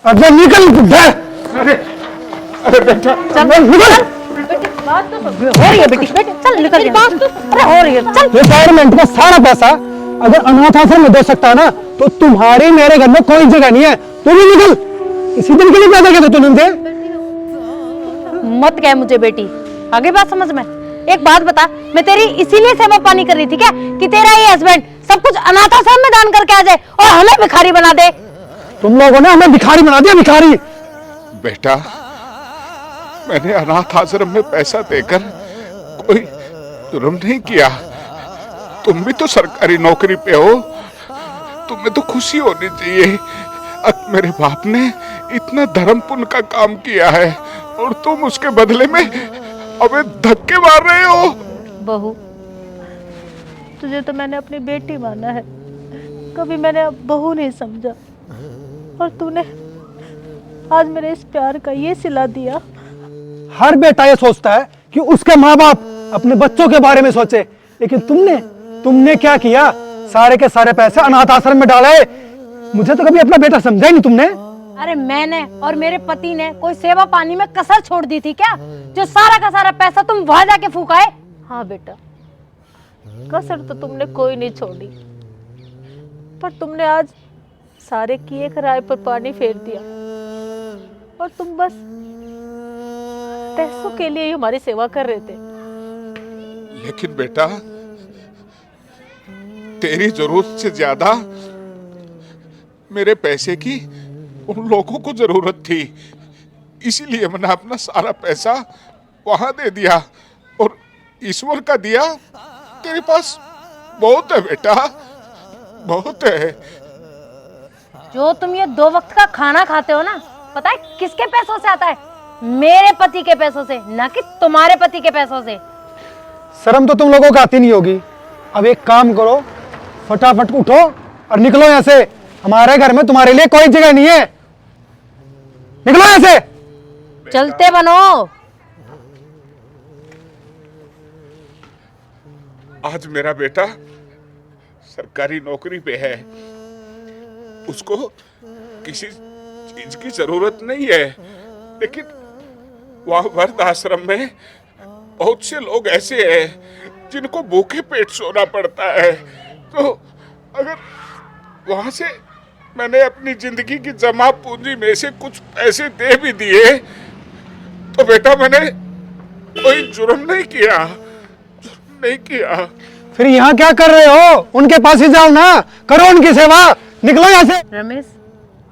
अरे निकल बुड्ढा। अरे अरे बेटा निकल। बात तो हो रही है बेटी, चल निकल बात तो अरे हो रही है, चल। रिटायरमेंट का सारा पैसा अगर अनाथ आश्रम में दे सकता है ना, तो तुम्हारी मेरे घर में कोई जगह नहीं है। तू भी निकल। इसी दिन के लिए पैदा किया था तूने। मत कह मुझे बेटी, आगे बात समझ में। एक बात बता, मैं तेरी इसीलिए सेवा पानी कर रही थी क्या कि तेरा ये हस्बैंड सब कुछ अनाथ आश्रम में दान करके आ जाए और हमें भिखारी बना दे? तुम लोगों ने हमें भिखारी बना दिया, भिखारी। बेटा, मैंने अनाथ आश्रम में पैसा देकर कोई जुर्म नहीं किया। तुम भी तो सरकारी नौकरी पे हो, तुम्हें तो खुशी होनी चाहिए। अब मेरे बाप ने इतना धर्म पुण्य का काम किया है और तुम उसके बदले में हमें धक्के मार रहे हो। बहू, तुझे तो मैंने अपनी बेटी माना है, कभी मैंने बहू नहीं समझा, और तूने आज मेरे इस प्यार का ये सिला दिया। हर बेटा ये सोचता है कि उसके माँ बाप अपने बच्चों के बारे में सोचे, लेकिन तुमने क्या किया? सारे के सारे पैसे अनाथ आश्रम में डाले। मुझे तो कभी अपना बेटा समझा ही नहीं तुमने। अरे मैंने और मेरे पति ने कोई सेवा पानी में कसर छोड़ दी थी क्या, जो सारा का सारा पैसा तुम वहां जाके फूकाए? हाँ बेटा, कसर तो तुमने कोई नहीं छोड़ी, पर तुमने आज सारे किए कराए पर पानी फेर दिया, और तुम बस पैसों के लिए ही हमारी सेवा कर रहे थे। लेकिन बेटा, तेरी जरूरत से ज्यादा मेरे पैसे की उन लोगों को जरूरत थी, इसीलिए मैंने अपना सारा पैसा वहां दे दिया, और ईश्वर का दिया तेरे पास बहुत है बेटा, बहुत है। जो तुम ये 2 वक्त का खाना खाते हो ना, पता है किसके पैसों से आता है? मेरे पति के पैसों से, ना कि तुम्हारे पति के पैसों से। शर्म तो तुम लोगों को आती नहीं होगी। अब एक काम करो, फटाफट उठो और निकलो यहाँ से। हमारे घर में तुम्हारे लिए कोई जगह नहीं है, निकलो यहाँ से। चलते बनो। आज मेरा बेटा सरकारी नौकरी पे है, उसको किसी चीज की जरूरत नहीं है, लेकिन वहां वृद्ध आश्रम में बहुत से लोग ऐसे हैं जिनको भूखे पेट सोना पड़ता है। तो अगर वहां से मैंने अपनी जिंदगी की जमा पूंजी में से कुछ पैसे दे भी दिए, तो बेटा मैंने कोई जुर्म नहीं किया। फिर यहाँ क्या कर रहे हो? उनके पास ही जाओ ना, करो उनकी सेवा। निकलो यहाँ से। रमेश,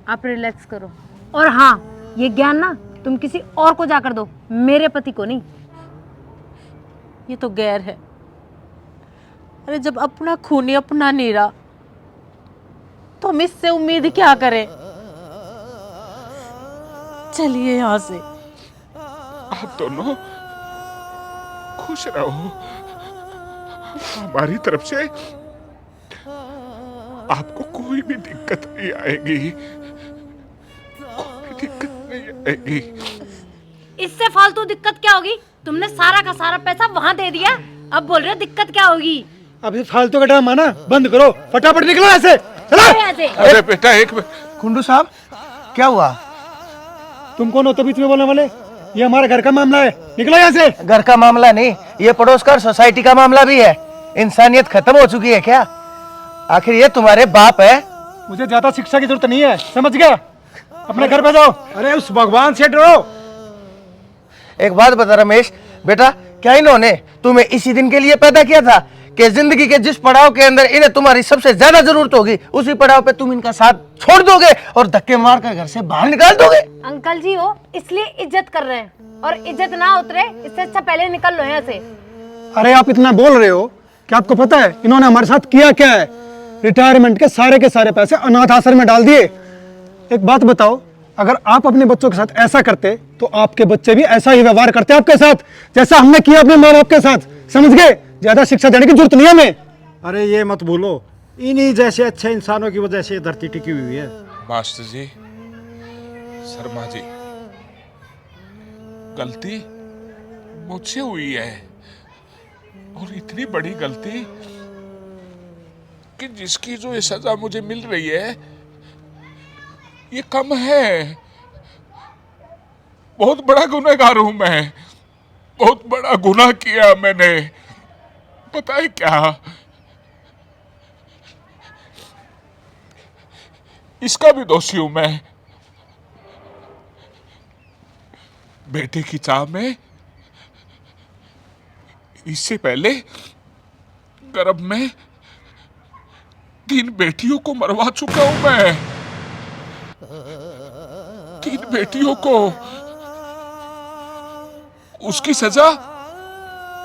आप रिलैक्स करो, और हाँ, ये ज्ञान ना तुम किसी और को जाकर दो, मेरे पति को नहीं। ये तो गैर है। अरे जब अपना खूनी अपना नीरा, तो हम इससे उम्मीद क्या करें? चलिए यहाँ से। आप दोनों खुश रहो, हमारी तरफ से आपको कोई भी दिक्कत नहीं आएगी, कोई दिक्कत नहीं आएगी। इससे फालतू दिक्कत क्या होगी? तुमने सारा का सारा पैसा वहां दे दिया, अब बोल रहे हो दिक्कत क्या होगी? अभी फालतू का ड्रामा ना बंद करो, फटाफट निकलो ऐसे। चलो। अरे बेटा, एक कुंडू साहब, क्या हुआ? तुम कौन हो तो बीच में बोलने वाले? ये हमारे घर का मामला है, निकलो यहाँ से। घर का मामला नहीं, ये पड़ोस का सोसाइटी का मामला भी है। इंसानियत खत्म हो चुकी है क्या? आखिर ये तुम्हारे बाप है। मुझे ज्यादा शिक्षा की जरूरत नहीं है, समझ गया? अपने घर पे जाओ। अरे उस भगवान से डरो। एक बात बता रमेश बेटा, क्या इन्होंने तुम्हें इसी दिन के लिए पैदा किया था कि जिंदगी के जिस पड़ाव के अंदर इन्हें तुम्हारी सबसे ज्यादा जरूरत होगी, उसी पड़ाव पे तुम इनका साथ छोड़ दोगे और धक्के मार कर घर से बाहर निकाल दोगे? अंकल जी हो इसलिए इज्जत कर रहे हैं, और इज्जत ना उतरे इससे अच्छा पहले निकल लो यहाँ से। अरे आप इतना बोल रहे हो कि आपको पता है इन्होंने हमारे साथ किया क्या है? रिटायरमेंट के सारे पैसे अनाथ आश्रम में डाल दिए। एक बात बताओ, अगर आप अपने बच्चों के साथ ऐसा करते तो आपके बच्चे भी ऐसा ही व्यवहार करते आपके साथ, जैसा हमने किया अपने माँ बाप के साथ। समझ गए? ज्यादा शिक्षा देने की जरूरत नहीं है हमें। अरे ये मत भूलो, इन्हीं जैसे अच्छे इंसानों की वजह से ये धरती टिकी हुई है। मास्टर जी, शर्मा जी, गलती मुझसे हुई है, और इतनी बड़ी गलती कि जिसकी जो ये सजा मुझे मिल रही है ये कम है। बहुत बड़ा गुनहगार हूं मैं, बहुत बड़ा गुनाह किया मैंने। पता है क्या, इसका भी दोषी हूं मैं। बेटे की चाह में इससे पहले गर्भ में 3 बेटियों को मरवा चुका हूं मैं। 3 बेटियों को। उसकी सजा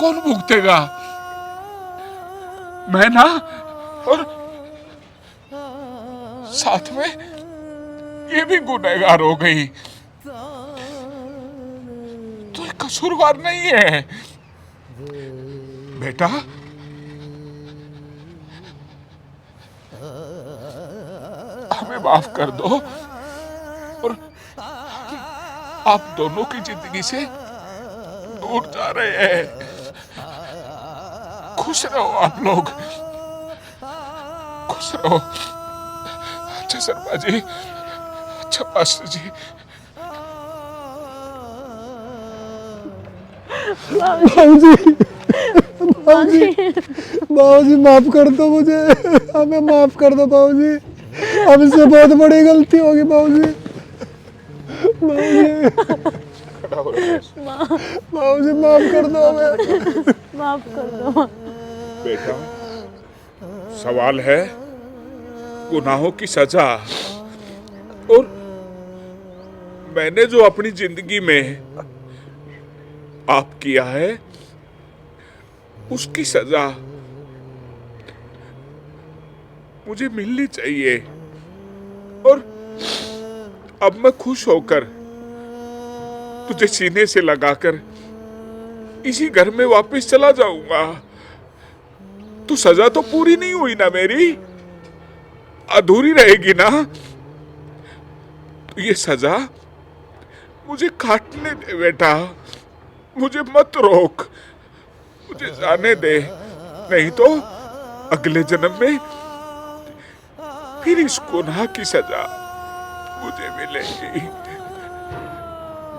कौन भुगतेगा? मैं ना, और साथ में ये भी गुनहगार हो गई। तो ये कसूरवार नहीं है। बेटा, हमें माफ कर दो और आप दोनों की जिंदगी से दूर जा रहे हैं। खुश रहो आप लोग, खुश रहो। अच्छा शर्मा जी, अच्छा मास्टर जी। बाबूजी माफ कर दो मुझे, हमें माफ कर दो बाबूजी, हमसे बहुत बड़ी गलती होगी बाबूजी। बाबूजी माफ कर दो हमें, माफ कर दो। बेटा, सवाल है गुनाहों की सजा, और मैंने जो अपनी जिंदगी में पाप किया है उसकी सजा मुझे मिलनी चाहिए। और अब मैं खुश होकर तुझे सीने से लगाकर इसी घर में वापस चला जाऊंगा। तो सजा तो पूरी नहीं हुई ना मेरी, अधूरी रहेगी ना। तो ये सजा मुझे काटने दे बेटा, मुझे मत रोक, मुझे जाने दे। नहीं तो अगले जन्म में फिर इस गुनाह की सजा मुझे मिलेगी।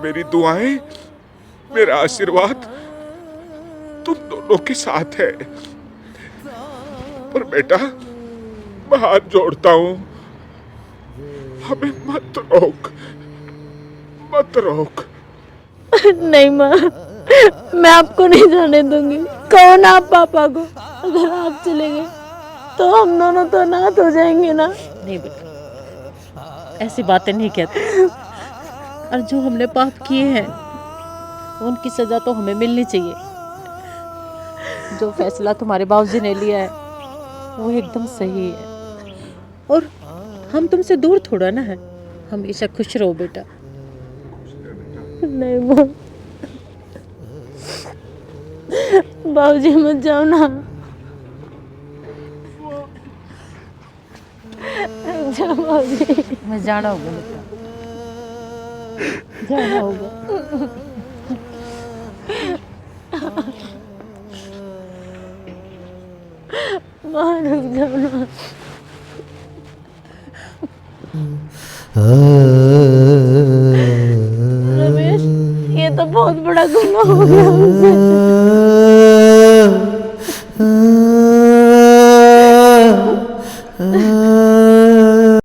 मेरी दुआएं, मेरा आशीर्वाद तुम दोनों के साथ है। पर बेटा, मैं हाथ जोड़ता हूं, हमें मत रोक, मत रोक। नहीं माँ, मैं आपको नहीं जाने दूंगी। कहो ना आप पापा को, अगर आप चले गए तो हम दोनों तो अनाथ हो जाएंगे ना। नहीं बेटा, ऐसी बातें नहीं कहते। और जो हमने पाप किए हैं उनकी सजा तो हमें मिलनी चाहिए। जो फैसला तुम्हारे बाबूजी ने लिया है वो एकदम सही है, और हम तुमसे दूर थोड़ा ना है। हमेशा खुश रहो बेटा। नहीं माँ, बाबूजी मत जाओ ना। जाओ बाबूजी। मैं जाना होगा बेटा, जाना होगा। माँ रुक जाओ ना। रमेश, ये तो बहुत बड़ा गुनाह हो गया हमसे।